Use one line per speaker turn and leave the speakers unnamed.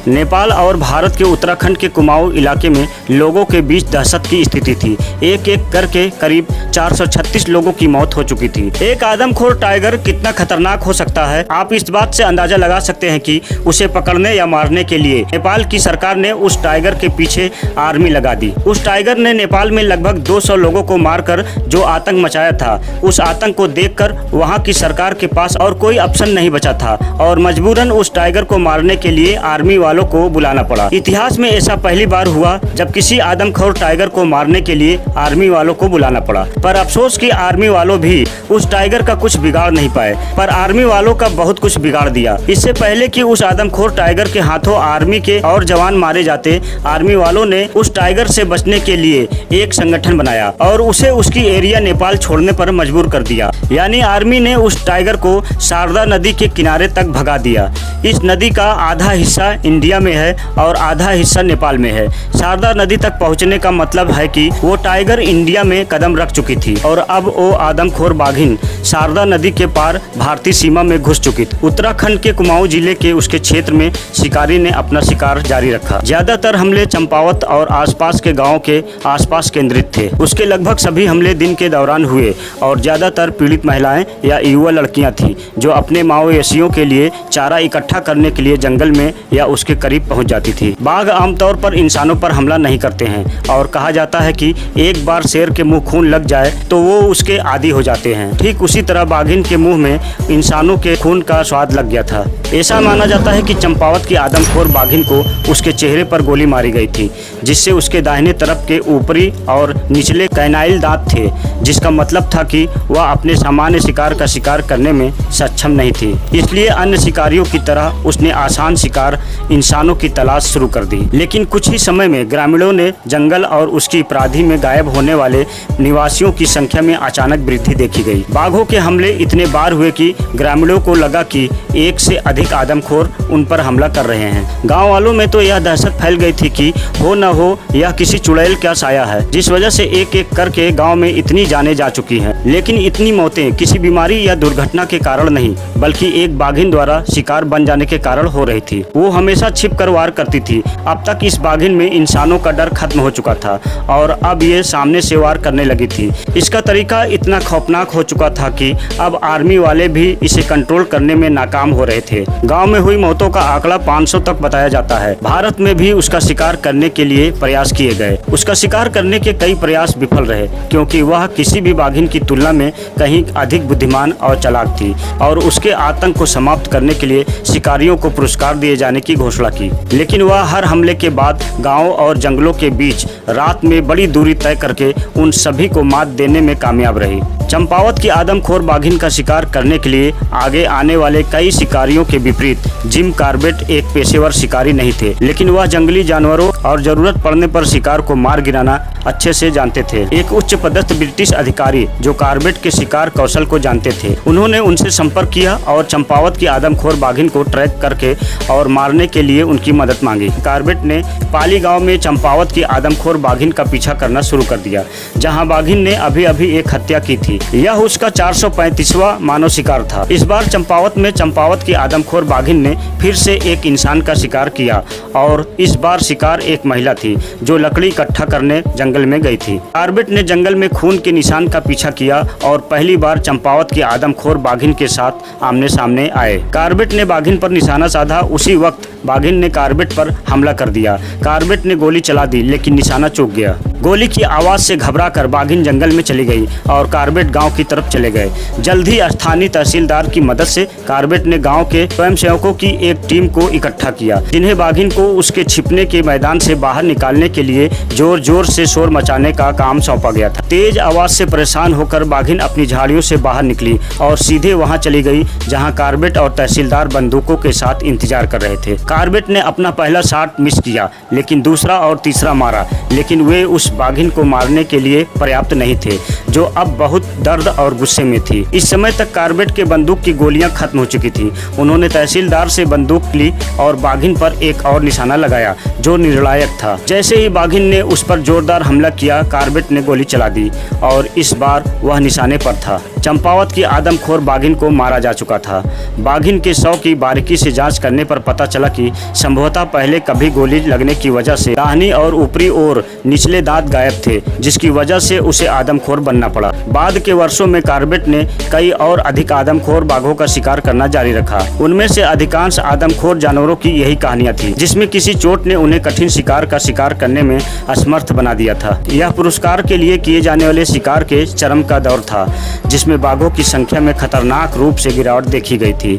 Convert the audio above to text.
नेपाल और भारत के उत्तराखंड के कुमाऊं इलाके में लोगों के बीच दहशत की स्थिति थी। एक एक करके करीब 436 लोगों की मौत हो चुकी थी। एक आदमखोर टाइगर कितना खतरनाक हो सकता है, आप इस बात से अंदाजा लगा सकते हैं कि उसे पकड़ने या मारने के लिए नेपाल की सरकार ने उस टाइगर के पीछे आर्मी लगा दी। उस टाइगर ने नेपाल में लगभग 200 लोगों को मारकर जो आतंक मचाया था, उस आतंक को देखकर वहां की सरकार के पास और कोई ऑप्शन नहीं बचा था और मजबूरन उस टाइगर को मारने के लिए आर्मी वालों को बुलाना पड़ा। इतिहास में ऐसा पहली बार हुआ जब किसी आदमखोर टाइगर को मारने के लिए आर्मी वालों को बुलाना पड़ा। पर अफसोस कि आर्मी वालों भी उस टाइगर का कुछ बिगाड़ नहीं पाए, पर आर्मी वालों का बहुत कुछ बिगाड़ दिया। इससे पहले कि उस आदमखोर टाइगर के हाथों आर्मी के और जवान मारे जाते, आर्मी वालों ने उस टाइगर से बचने के लिए एक संगठन बनाया और उसे उसकी एरिया नेपाल छोड़ने पर मजबूर कर दिया। यानी आर्मी ने उस टाइगर को शारदा नदी के किनारे तक भगा दिया। इस नदी का आधा हिस्सा इंडिया में है और आधा हिस्सा नेपाल में है। शारदा नदी तक पहुंचने का मतलब है कि वो टाइगर इंडिया में कदम रख चुकी थी और अब वो आदमखोर बाघिन शारदा नदी के पार भारतीय सीमा में घुस चुकी थी। उत्तराखंड के कुमाऊं जिले के उसके क्षेत्र में शिकारी ने अपना शिकार जारी रखा। ज्यादातर हमले चंपावत और आसपास के गाँव के आसपास केंद्रित थे। उसके लगभग सभी हमले दिन के दौरान हुए और ज्यादातर पीड़ित महिलाएं या युवा लड़कियां थीं जो अपने माओवासियों के लिए चारा इकट्ठा करने के लिए जंगल में या उसके करीब पहुंच जाती थी। बाघ आमतौर पर इंसानों पर हमला नहीं करते हैं और कहा जाता है कि एक बार शेर के मुंह खून लग जाए तो वो उसके आदी हो जाते हैं। ठीक उसी तरह बाघिन के मुंह में इंसानों के खून का स्वाद लग गया था। ऐसा माना जाता है कि चंपावत की आदमखोर बाघिन को उसके चेहरे पर गोली मारी गई थी, जिससे उसके दाहिने तरफ के ऊपरी और निचले कैनाइल दांत थे, जिसका मतलब था कि वह अपने सामान्य शिकार का शिकार करने में सक्षम नहीं थी। इसलिए अन्य शिकारियों की तरह उसने आसान शिकार इंसानों की तलाश शुरू कर दी। लेकिन कुछ ही समय में ग्रामीणों ने जंगल और उसकी प्राधि में गायब होने वाले निवासियों की संख्या में अचानक वृद्धि देखी गई। बाघों के हमले इतने बार हुए कि ग्रामीणों को लगा कि एक से अधिक आदमखोर उन पर हमला कर रहे हैं। गाँव वालों में तो यह दहशत फैल गई थी कि हो न हो यह किसी चुड़ैल का साया है, जिस वजह से एक एक करके गाँव में इतनी जानें जा चुकी हैं। लेकिन इतनी मौतें किसी बीमारी या दुर्घटना के कारण नहीं, बल्कि एक बाघिन द्वारा शिकार बन जाने के कारण हो रही थी। वो हमेशा छिप कर वार करती थी। अब तक इस बाघिन में इंसानों का डर खत्म हो चुका था और अब ये सामने से वार करने लगी थी। इसका तरीका इतना खौफनाक हो चुका था कि अब आर्मी वाले भी इसे कंट्रोल करने में नाकाम हो रहे थे। गांव में हुई मौतों का आंकड़ा 500 तक बताया जाता है। भारत में भी उसका शिकार करने के लिए प्रयास किए गए। उसका शिकार करने के कई प्रयास विफल रहे, क्योंकि वह किसी भी बाघिन की तुलना में कहीं अधिक बुद्धिमान और चालाक थी और उसके आतंक को समाप्त करने के लिए शिकारियों को पुरस्कार दिए जाने की घोषणा की। लेकिन वह हर हमले के बाद गाँव और जंगलों के बीच रात में बड़ी दूरी तय करके उन सभी को मात देने में कामयाब रही। चंपावत की आदमखोर बाघिन का शिकार करने के लिए आगे आने वाले कई शिकारियों के विपरीत जिम कार्बेट एक पेशेवर शिकारी नहीं थे, लेकिन वह जंगली जानवरों और जरूरत पड़ने पर शिकार को मार गिराना अच्छे से जानते थे। एक उच्च पदस्थ ब्रिटिश अधिकारी जो कार्बेट के शिकार कौशल को जानते थे, उन्होंने उनसे संपर्क किया और चंपावत की आदमखोर बाघिन को ट्रैक करके और मारने के लिए उनकी मदद मांगी। कार्बेट ने पाली गाँव में चंपावत की आदमखोर बाघिन का पीछा करना शुरू कर दिया, जहाँ बाघिन ने अभी अभी एक हत्या की थी। यह उसका 435वां मानव शिकार था। इस बार चंपावत की आदमखोर बाघिन ने फिर से एक इंसान का शिकार किया और इस बार शिकार एक महिला थी जो लकड़ी इकट्ठा करने जंगल में गई थी। कार्बेट ने जंगल में खून के निशान का पीछा किया और पहली बार चंपावत की आदमखोर बाघिन के साथ आमने सामने आए। कार्बेट ने बाघिन पर निशाना साधा। उसी वक्त बाघिन ने कार्बेट पर हमला कर दिया। कार्बेट ने गोली चला दी, लेकिन निशाना चूक गया। गोली की आवाज से घबराकर बाघिन जंगल में चली गई और कार्बेट गांव की तरफ चले गए। जल्द ही स्थानीय तहसीलदार की मदद से कार्बेट ने गांव के स्वयंसेवकों की एक टीम को इकट्ठा किया, जिन्हें बाघिन को उसके छिपने के मैदान से बाहर निकालने के लिए जोर जोर से शोर मचाने का काम सौंपा गया था। तेज आवाज से परेशान होकर बाघिन अपनी झाड़ियों से बाहर निकली और सीधे वहां चली गई जहां कार्बेट और तहसीलदार बंदूकों के साथ इंतजार कर रहे थे। कार्बेट ने अपना पहला शॉट मिस किया, लेकिन दूसरा और तीसरा मारा, लेकिन वे उस बाघिन को मारने के लिए पर्याप्त नहीं थे, जो अब बहुत दर्द और गुस्से में थी। इस समय तक कार्बेट के बंदूक की गोलियां खत्म हो चुकी थी। उन्होंने तहसीलदार से बंदूक ली और बाघिन पर एक और निशाना लगाया जो निर्णायक था। जैसे ही बाघिन ने उस पर जोरदार हमला किया, कार्बेट ने गोली चला दी और इस बार वह निशाने पर था। चंपावत की आदमखोर बाघिन को मारा जा चुका था। बाघिन के शव की बारीकी से जांच करने पर पता चला कि संभवतः पहले कभी गोली लगने की वजह से दाहिनी और ऊपरी ओर निचले दांत गायब थे, जिसकी वजह से उसे आदमखोर बनना पड़ा। बाद के वर्षों में कॉर्बेट ने कई और अधिक आदमखोर बाघों का शिकार करना जारी रखा। उनमें से अधिकांश आदमखोर जानवरों की यही कहानियां थी, जिसमें किसी चोट ने उन्हें कठिन शिकार का शिकार करने में असमर्थ बना दिया था। यह पुरस्कार के लिए किए जाने वाले शिकार के चरम का दौर था, जिसमें बाघों की संख्या में खतरनाक रूप से गिरावट देखी गई थी।